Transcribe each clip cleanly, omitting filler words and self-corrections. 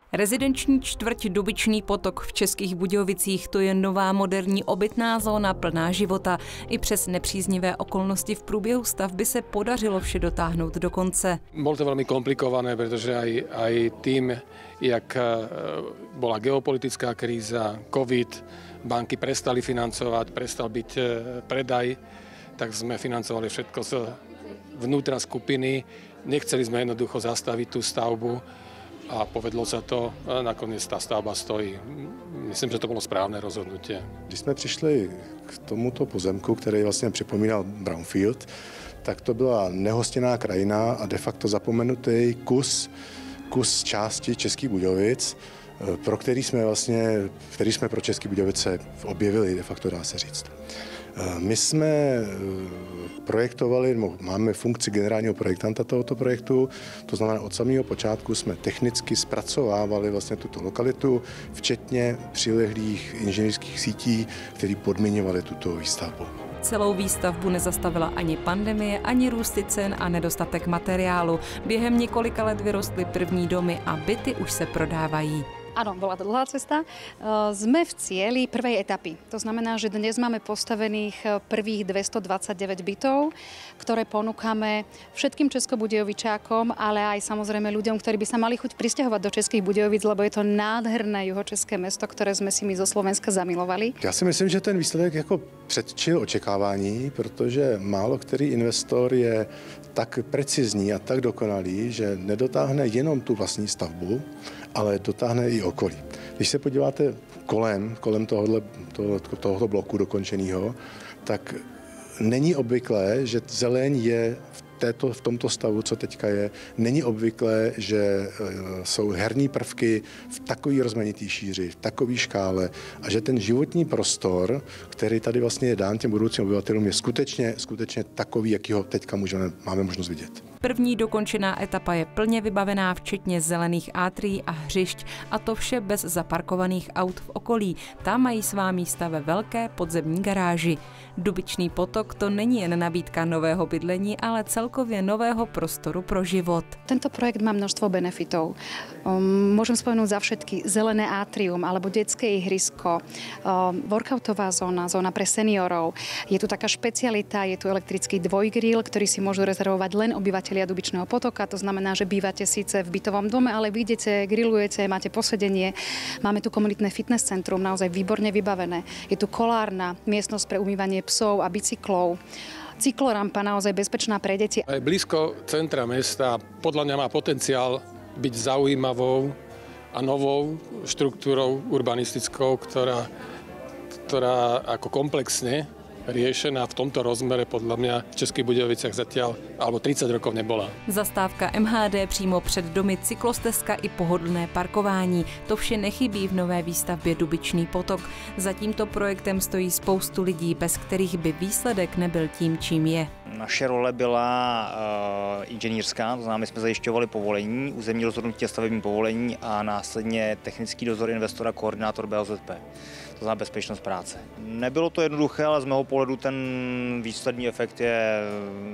Rezidenční čtvrť Dubičný Potok v Českých Budějovicích, to je nová moderní obytná zóna plná života. I přes nepříznivé okolnosti v průběhu stavby se podařilo vše dotáhnout do konce. Bolo to veľmi komplikované, pretože aj tým, jak bola geopolitická kríza, covid, banky prestali financovať, prestal byť predaj, tak sme financovali všetko z vnútra skupiny. Nechceli sme jednoducho zastaviť tú stavbu. A povedlo se to, nakonec ta stavba stojí. Myslím, že to bylo správné rozhodnutí. Když jsme přišli k tomuto pozemku, který vlastně připomínal brownfield, tak to byla nehostinná krajina a de facto zapomenutý kus části Českých Budějovic, který jsme pro České Budějovice objevili, de facto dá se říct. My jsme projektovali, máme funkci generálního projektanta tohoto projektu, to znamená od samého počátku jsme technicky zpracovávali vlastně tuto lokalitu, včetně přilehlých inženýrských sítí, které podmiňovaly tuto výstavbu. Celou výstavbu nezastavila ani pandemie, ani růsty cen a nedostatek materiálu. Během několika let vyrostly první domy a byty už se prodávají. Áno, bola to dlhá cesta. Sme v cieli prvej etapy. To znamená, že dnes máme postavených prvých 229 bytov, ktoré ponúkame všetkým českobudějovičákom, ale aj samozrejme ľuďom, ktorí by sa mali chuť prisťahovať do Českých Budějovic, lebo je to nádherné juhočeské mesto, ktoré sme si my zo Slovenska zamilovali. Já si myslím, že ten výsledek jako předčil očekávání, protože málo který investor je tak precizní a tak dokonalý, že nedotáhne jenom tu vlastní stavbu, ale dotáhne i okolí. Když se podíváte kolem tohoto bloku dokončeného, tak není obvyklé, že zeleň je v tomto stavu, co teďka je, není obvyklé, že jsou herní prvky v takové rozmanitý šíři, v takové škále a že ten životní prostor, který tady vlastně je dán těm budoucím obyvatelům, je skutečně takový, jaký ho teďka máme možnost vidět. První dokončená etapa je plně vybavená, včetně zelených átrií a hřišť, a to vše bez zaparkovaných aut v okolí. Tam mají svá místa ve velké podzemní garáži. Dubičný Potok to není jen nabídka nového bydlení, ale celkově nového prostoru pro život. Tento projekt má množstvo benefitov. Môžem spomenúť za všetky zelené átrium alebo detské ihrisko, workoutová zóna pre seniorov. Je tu taká špecialita, je tu elektrický dvojgrill, ktorý si môžu rezervovať len obyvatelia Dubičného Potoka. To znamená, že bývate síce v bytovom dome, ale vyjdete, grillujete, máte posedenie. Máme tu komunitné fitness centrum, naozaj výborne vybavené. Je tu kolárna, miestnosť pre umývanie psov a bicyklov. Cyklorampa naozaj bezpečná pre deti. Je blízko centra mesta, podľa mňa má potenciál byť zaujímavou a novou štruktúrou urbanistickou, ktorá ako komplexne riešená v tomto rozmere podľa mňa v Českých Budějovicích zatiaľ alebo 30 rokov nebola. Zastávka MHD přímo před domy, cyklostezka i pohodlné parkování. To vše nechybí v nové výstavbě Dubičný Potok. Za tímto projektem stojí spoustu lidí, bez kterých by výsledek nebyl tím, čím je. Naše role byla inženýrská, to znamená, my jsme zajišťovali povolení, územní rozhodnutí a stavební povolení a následně technický dozor investora, koordinátor BOZP. To znamená bezpečnost práce. Nebylo to jednoduché, ale z mého pohledu ten výsledný efekt je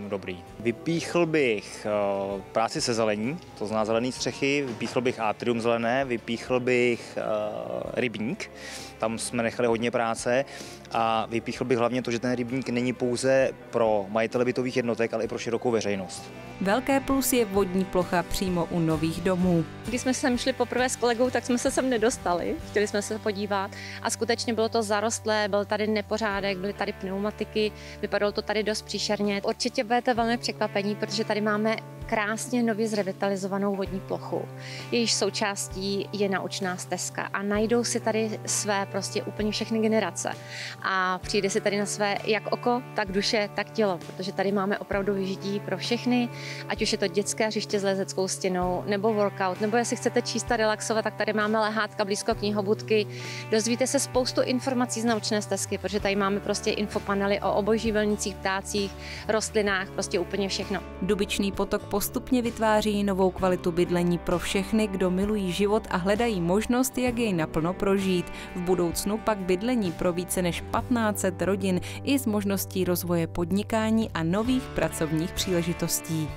dobrý. Vypíchl bych práci se zelení, to znamená zelené střechy, vypíchl bych atrium zelené, vypíchl bych rybník, tam jsme nechali hodně práce a vypíchl bych hlavně to, že ten rybník není pouze pro majitele bytových jednotek, ale i pro širokou veřejnost. Velké plus je vodní plocha přímo u nových domů. Když jsme sem šli poprvé s kolegou, tak jsme se sem nedostali. Chtěli jsme se podívat a skutečně bylo to zarostlé, byl tady nepořádek, byly tady pneumatiky, vypadalo to tady dost příšerně. Určitě budete velmi překvapení, protože tady máme krásně nově zrevitalizovanou vodní plochu. Jejíž součástí je naučná stezka a najdou si tady své prostě úplně všechny generace. A přijde si tady na své jak oko, tak duše, tak tělo, protože tady máme opravdu vyžití pro všechny, ať už je to dětské hřiště s lezeckou stěnou, nebo workout, nebo jestli chcete číst a relaxovat, tak tady máme lehátka blízko knihobudky. Dozvíte se spoustu informací z naučné stezky, protože tady máme prostě infopanely o obojživelnících, ptácích, rostlinách, prostě úplně všechno. Dubičný Potok postupně vytváří novou kvalitu bydlení pro všechny, kdo milují život a hledají možnost, jak jej naplno prožít. V budoucnu pak bydlení pro více než 1500 rodin i s možností rozvoje podnikání a nových pracovních příležitostí.